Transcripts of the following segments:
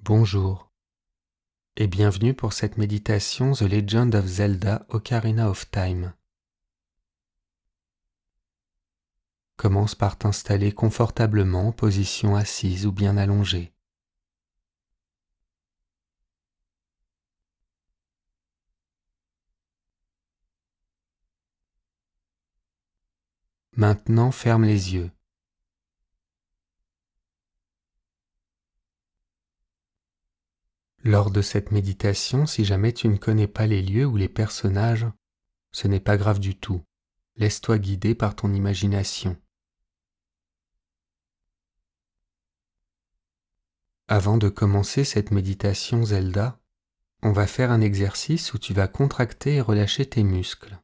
Bonjour et bienvenue pour cette méditation The Legend of Zelda Ocarina of Time. Commence par t'installer confortablement en position assise ou bien allongée. Maintenant, ferme les yeux. Lors de cette méditation, si jamais tu ne connais pas les lieux ou les personnages, ce n'est pas grave du tout. Laisse-toi guider par ton imagination. Avant de commencer cette méditation Zelda, on va faire un exercice où tu vas contracter et relâcher tes muscles.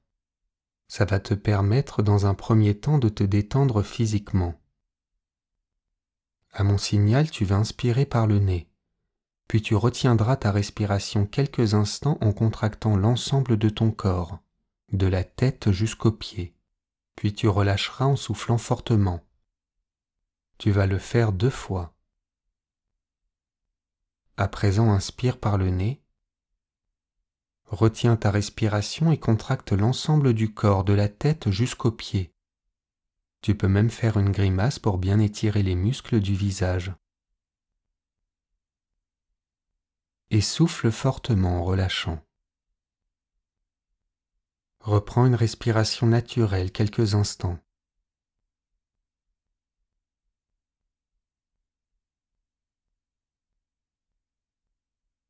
Ça va te permettre dans un premier temps de te détendre physiquement. À mon signal, tu vas inspirer par le nez, puis tu retiendras ta respiration quelques instants en contractant l'ensemble de ton corps, de la tête jusqu'aux pieds, puis tu relâcheras en soufflant fortement. Tu vas le faire 2 fois. À présent, inspire par le nez, retiens ta respiration et contracte l'ensemble du corps, de la tête jusqu'aux pieds. Tu peux même faire une grimace pour bien étirer les muscles du visage. Et souffle fortement en relâchant. Reprends une respiration naturelle quelques instants.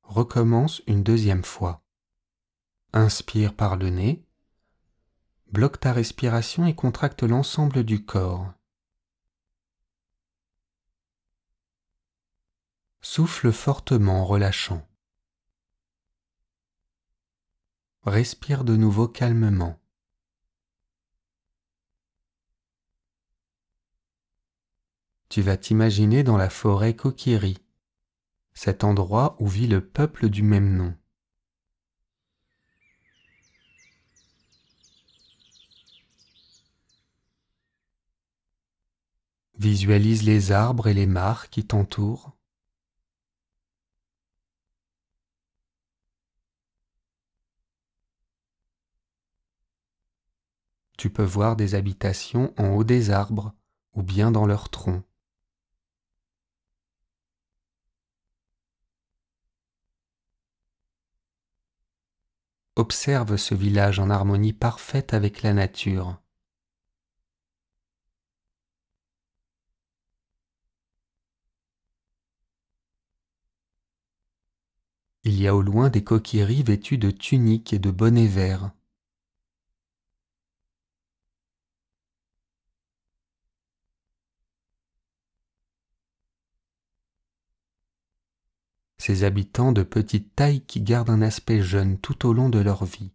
Recommence une deuxième fois. Inspire par le nez, bloque ta respiration et contracte l'ensemble du corps. Souffle fortement en relâchant. Respire de nouveau calmement. Tu vas t'imaginer dans la forêt Kokiri, cet endroit où vit le peuple du même nom. Visualise les arbres et les mares qui t'entourent. Tu peux voir des habitations en haut des arbres ou bien dans leurs troncs. Observe ce village en harmonie parfaite avec la nature. Il y a au loin des Kokiri vêtus de tuniques et de bonnets verts. Ces habitants de petite taille qui gardent un aspect jeune tout au long de leur vie.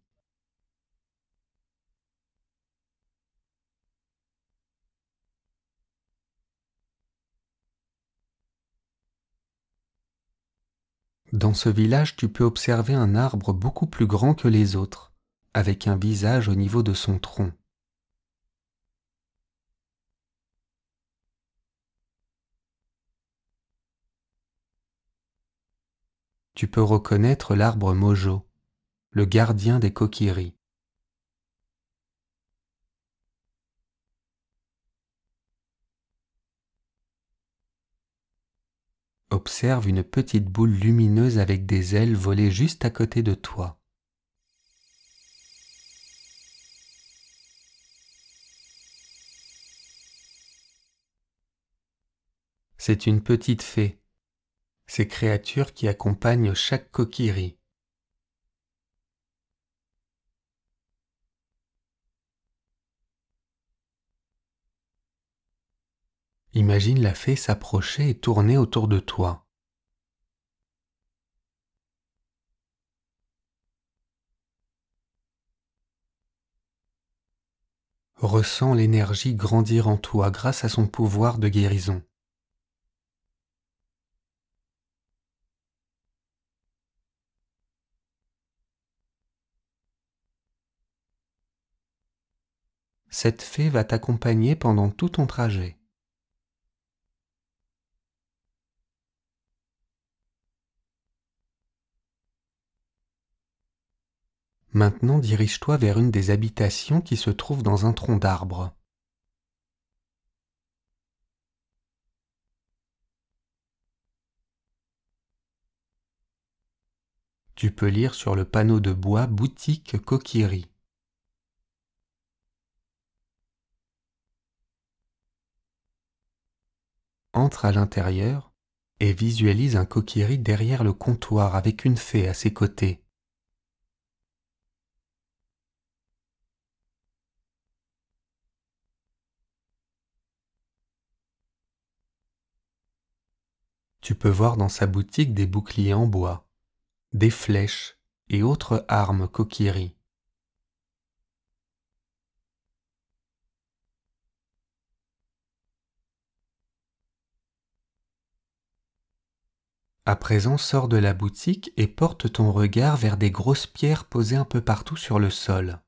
Dans ce village, tu peux observer un arbre beaucoup plus grand que les autres, avec un visage au niveau de son tronc. Tu peux reconnaître l'arbre Mojo, le gardien des Kokiri. Observe une petite boule lumineuse avec des ailes voler juste à côté de toi. C'est une petite fée, ces créatures qui accompagnent chaque Kokiri. Imagine la fée s'approcher et tourner autour de toi. Ressens l'énergie grandir en toi grâce à son pouvoir de guérison. Cette fée va t'accompagner pendant tout ton trajet. Maintenant, dirige-toi vers une des habitations qui se trouve dans un tronc d'arbre. Tu peux lire sur le panneau de bois boutique coquillerie. Entre à l'intérieur et visualise un coquillerie derrière le comptoir avec une fée à ses côtés. Tu peux voir dans sa boutique des boucliers en bois, des flèches et autres armes coquillerie. À présent, sors de la boutique et porte ton regard vers des grosses pierres posées un peu partout sur le sol.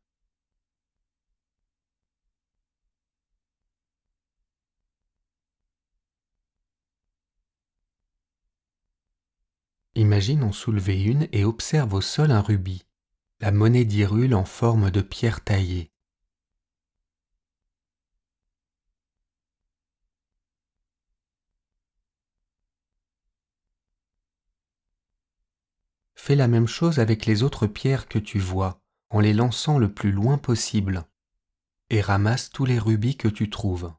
Imagine en soulever une et observe au sol un rubis, la monnaie d'Hyrule en forme de pierre taillée. Fais la même chose avec les autres pierres que tu vois, en les lançant le plus loin possible, et ramasse tous les rubis que tu trouves.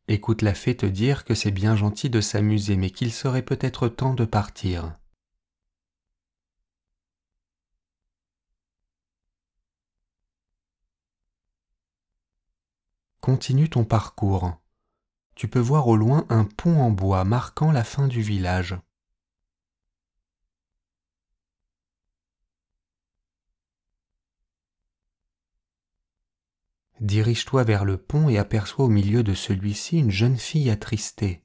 Écoute la fée te dire que c'est bien gentil de s'amuser, mais qu'il serait peut-être temps de partir. Continue ton parcours. Tu peux voir au loin un pont en bois marquant la fin du village. Dirige-toi vers le pont et aperçois au milieu de celui-ci une jeune fille attristée.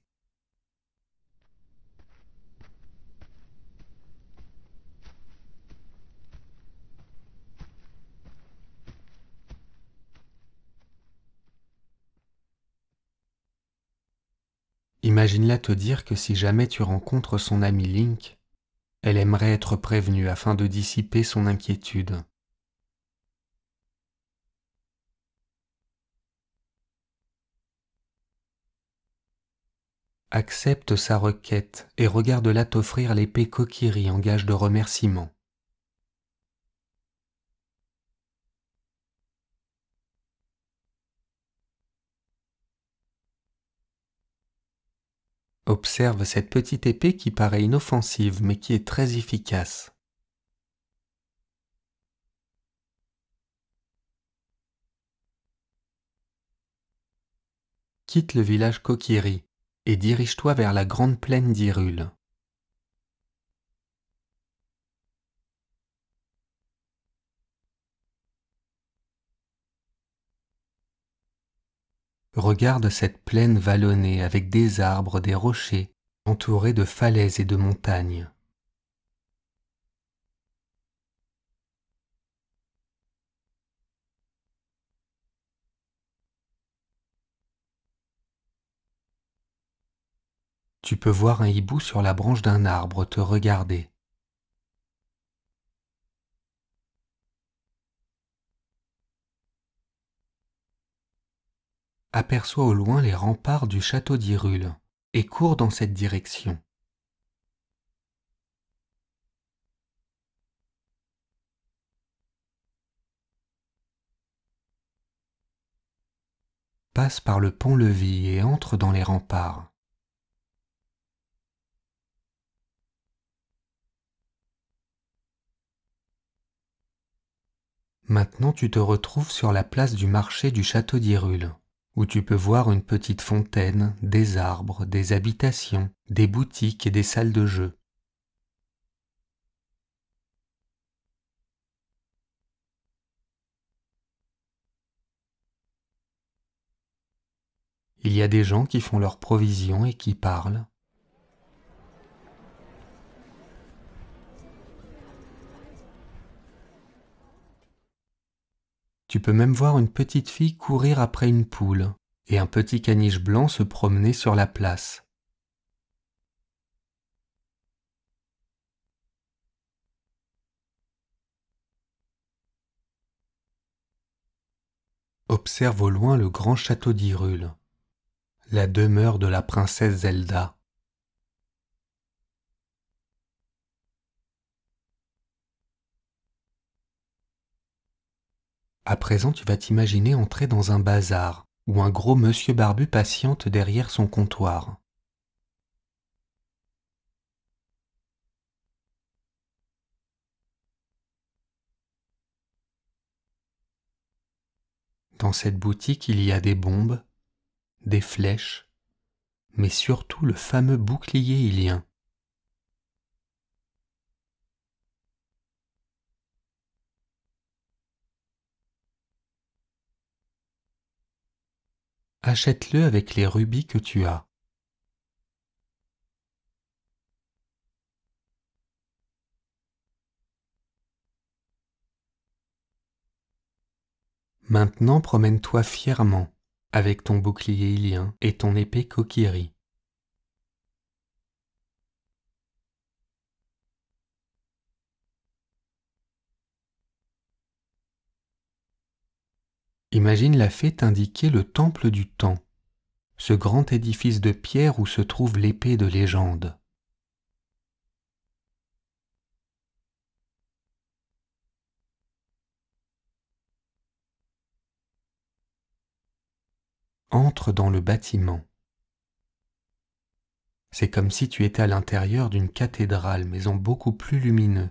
Imagine-la te dire que si jamais tu rencontres son ami Link, elle aimerait être prévenue afin de dissiper son inquiétude. Accepte sa requête et regarde-la t'offrir l'épée Kokiri en gage de remerciement. Observe cette petite épée qui paraît inoffensive mais qui est très efficace. Quitte le village Kokiri et dirige-toi vers la grande plaine d'Hyrule. Regarde cette plaine vallonnée avec des arbres, des rochers, entourés de falaises et de montagnes. Tu peux voir un hibou sur la branche d'un arbre te regarder. Aperçois au loin les remparts du château d'Hyrule et cours dans cette direction. Passe par le pont-levis et entre dans les remparts. Maintenant tu te retrouves sur la place du marché du château d'Hyrule, où tu peux voir une petite fontaine, des arbres, des habitations, des boutiques et des salles de jeu. Il y a des gens qui font leurs provisions et qui parlent. Tu peux même voir une petite fille courir après une poule et un petit caniche blanc se promenait sur la place. Observe au loin le grand château d'Hyrule, la demeure de la princesse Zelda. À présent, tu vas t'imaginer entrer dans un bazar où un gros monsieur barbu patiente derrière son comptoir. Dans cette boutique, il y a des bombes, des flèches, mais surtout le fameux bouclier ilien. Achète-le avec les rubis que tu as. Maintenant, promène-toi fièrement avec ton bouclier ilien et ton épée Kokiri. Imagine la fée t'indiquer le temple du temps, ce grand édifice de pierre où se trouve l'épée de légende. Entre dans le bâtiment. C'est comme si tu étais à l'intérieur d'une cathédrale, mais en beaucoup plus lumineux.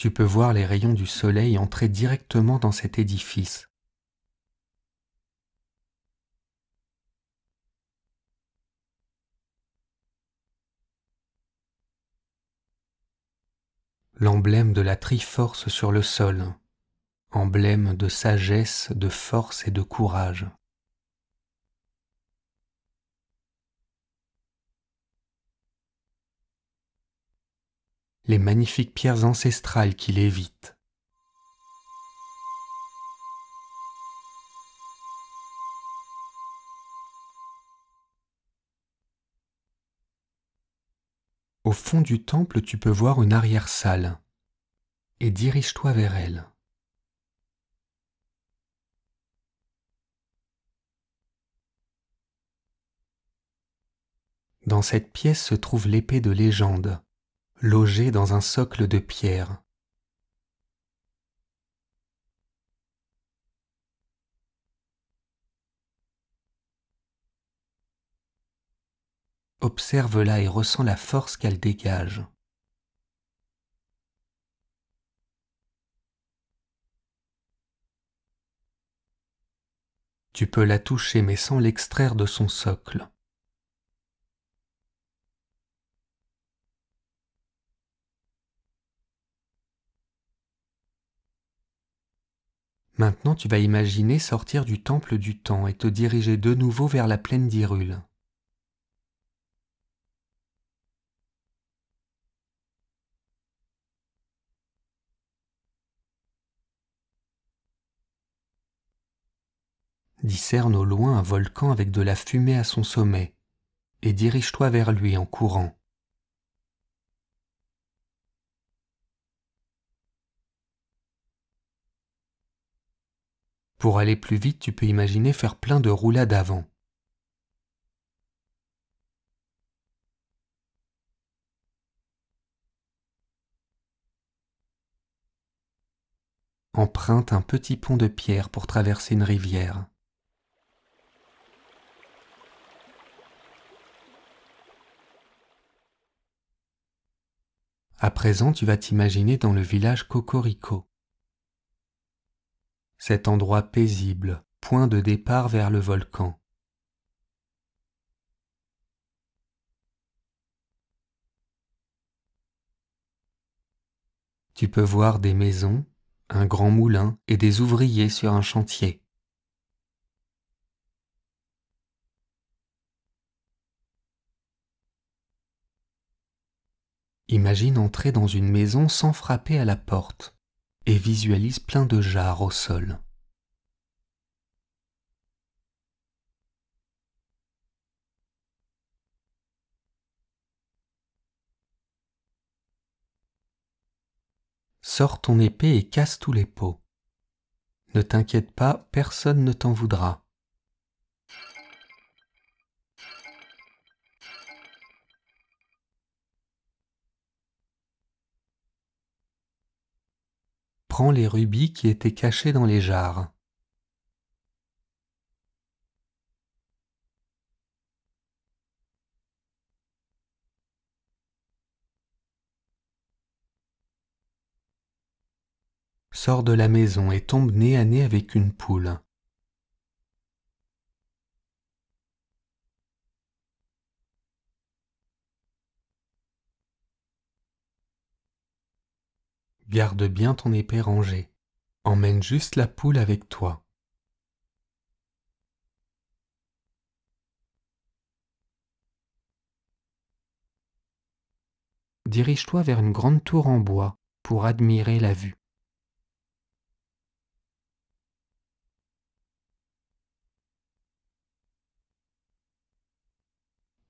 Tu peux voir les rayons du soleil entrer directement dans cet édifice. L'emblème de la Triforce sur le sol, emblème de sagesse, de force et de courage. Les magnifiques pierres ancestrales qui lévitent. Au fond du temple, tu peux voir une arrière-salle et dirige-toi vers elle. Dans cette pièce se trouve l'épée de légende, logée dans un socle de pierre. Observe-la et ressens la force qu'elle dégage. Tu peux la toucher mais sans l'extraire de son socle. Maintenant tu vas imaginer sortir du temple du temps et te diriger de nouveau vers la plaine d'Hyrule. Discerne au loin un volcan avec de la fumée à son sommet et dirige-toi vers lui en courant. Pour aller plus vite, tu peux imaginer faire plein de roulades avant. Emprunte un petit pont de pierre pour traverser une rivière. À présent, tu vas t'imaginer dans le village Cocorico. Cet endroit paisible, point de départ vers le volcan. Tu peux voir des maisons, un grand moulin et des ouvriers sur un chantier. Imagine entrer dans une maison sans frapper à la porte et visualise plein de jarres au sol. Sors ton épée et casse tous les pots. Ne t'inquiète pas, personne ne t'en voudra. Prends les rubis qui étaient cachés dans les jarres. Sors de la maison et tombe nez à nez avec une poule. Garde bien ton épée rangée. Emmène juste la poule avec toi. Dirige-toi vers une grande tour en bois pour admirer la vue.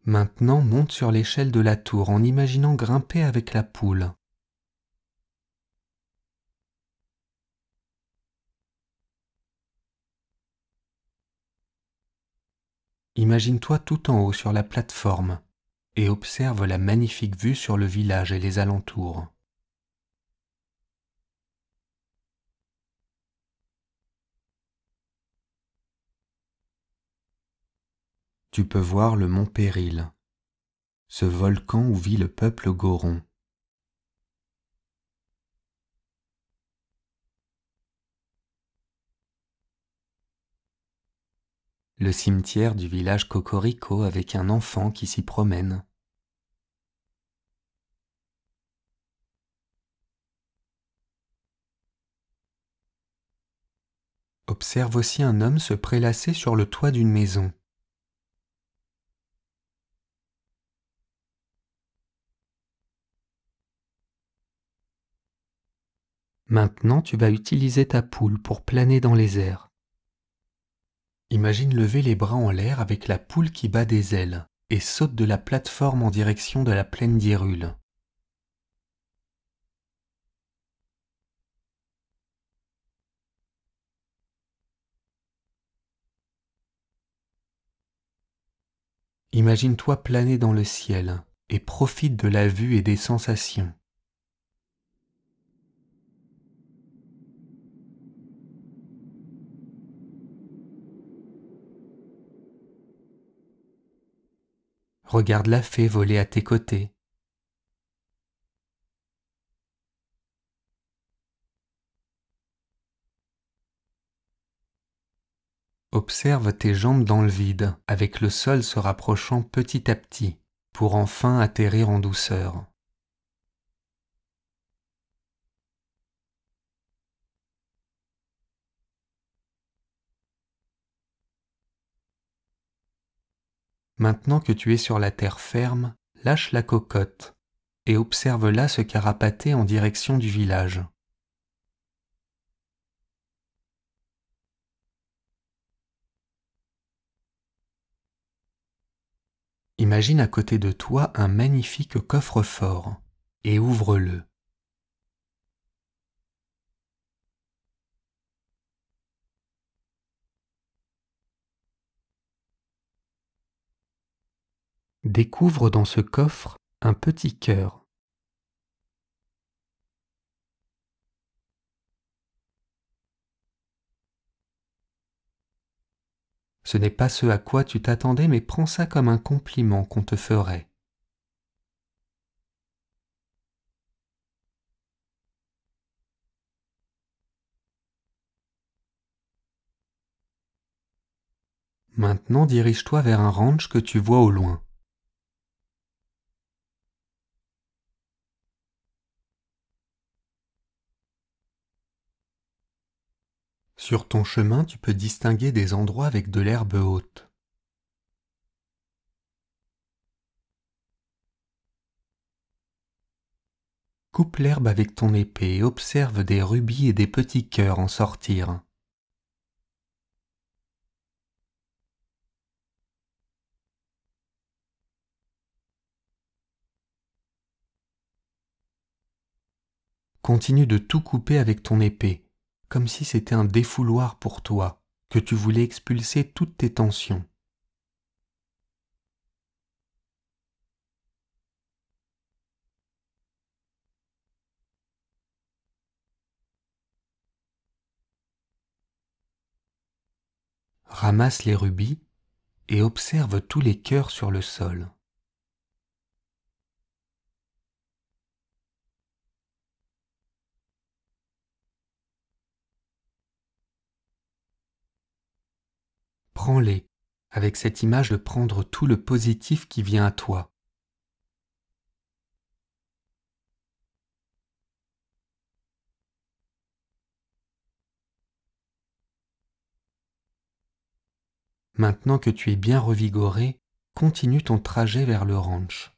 Maintenant, monte sur l'échelle de la tour en imaginant grimper avec la poule. Imagine-toi tout en haut sur la plateforme et observe la magnifique vue sur le village et les alentours. Tu peux voir le mont Péril, ce volcan où vit le peuple Goron. Le cimetière du village Cocorico avec un enfant qui s'y promène. Observe aussi un homme se prélasser sur le toit d'une maison. Maintenant, tu vas utiliser ta poule pour planer dans les airs. Imagine lever les bras en l'air avec la poule qui bat des ailes et saute de la plateforme en direction de la plaine d'Hyrule. Imagine-toi planer dans le ciel et profite de la vue et des sensations. Regarde la fée voler à tes côtés. Observe tes jambes dans le vide, avec le sol se rapprochant petit à petit, pour enfin atterrir en douceur. Maintenant que tu es sur la terre ferme, lâche la cocotte et observe-la se carapater en direction du village. Imagine à côté de toi un magnifique coffre-fort et ouvre-le. Découvre dans ce coffre un petit cœur. Ce n'est pas ce à quoi tu t'attendais, mais prends ça comme un compliment qu'on te ferait. Maintenant, dirige-toi vers un ranch que tu vois au loin. Sur ton chemin, tu peux distinguer des endroits avec de l'herbe haute. Coupe l'herbe avec ton épée et observe des rubis et des petits cœurs en sortir. Continue de tout couper avec ton épée, comme si c'était un défouloir pour toi, que tu voulais expulser toutes tes tensions. Ramasse les rubis et observe tous les cœurs sur le sol. Prends-les, avec cette image de prendre tout le positif qui vient à toi. Maintenant que tu es bien revigoré, continue ton trajet vers le ranch.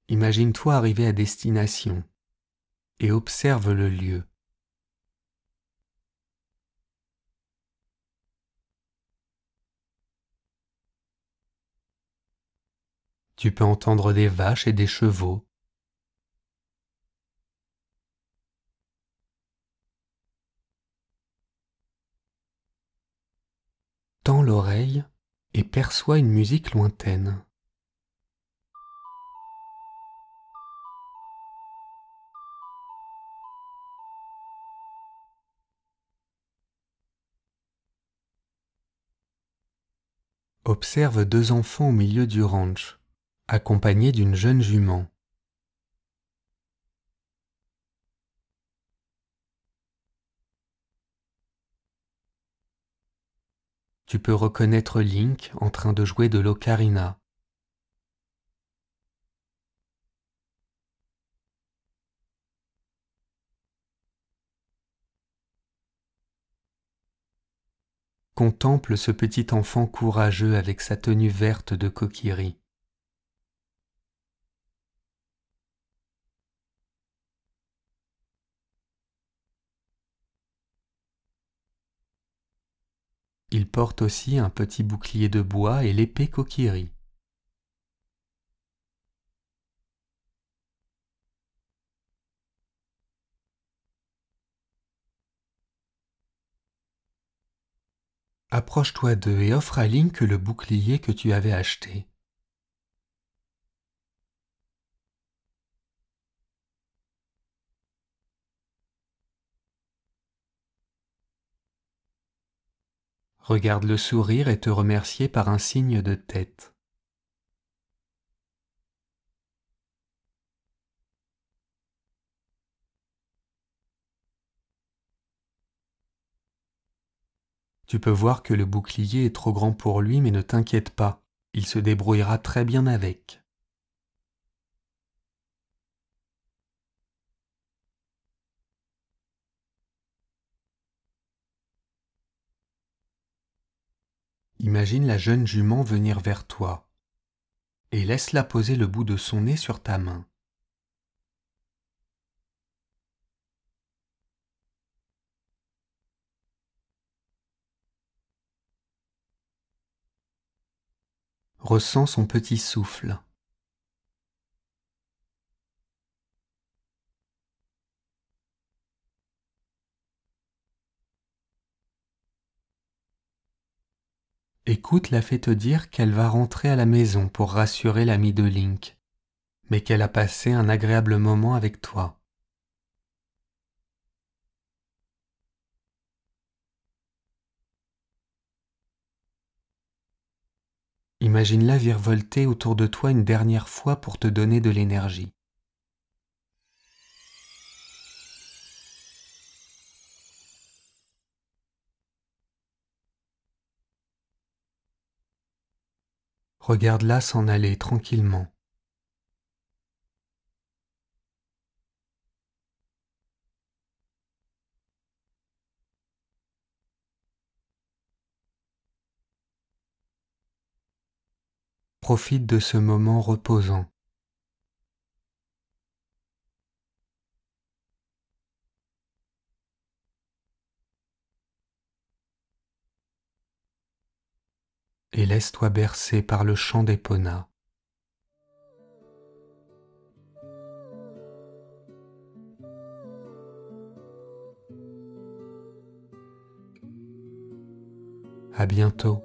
Imagine-toi arriver à destination et observe le lieu. Tu peux entendre des vaches et des chevaux. Tends l'oreille et perçois une musique lointaine. Observe deux enfants au milieu du ranch, accompagnés d'une jeune jument. Tu peux reconnaître Link en train de jouer de l'ocarina. Contemple ce petit enfant courageux avec sa tenue verte de kokiri. Il porte aussi un petit bouclier de bois et l'épée kokiri. Approche-toi d'eux et offre à Link le bouclier que tu avais acheté. Regarde-le sourire et te remercier par un signe de tête. Tu peux voir que le bouclier est trop grand pour lui, mais ne t'inquiète pas, il se débrouillera très bien avec. Imagine la jeune jument venir vers toi et laisse-la poser le bout de son nez sur ta main. Ressens son petit souffle. Écoute la fait te dire qu'elle va rentrer à la maison pour rassurer l'ami de Link, mais qu'elle a passé un agréable moment avec toi. Imagine-la virevolter autour de toi une dernière fois pour te donner de l'énergie. Regarde-la s'en aller tranquillement. Profite de ce moment reposant. Et laisse-toi bercer par le chant d'Epona. À bientôt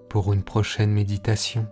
pour une prochaine méditation.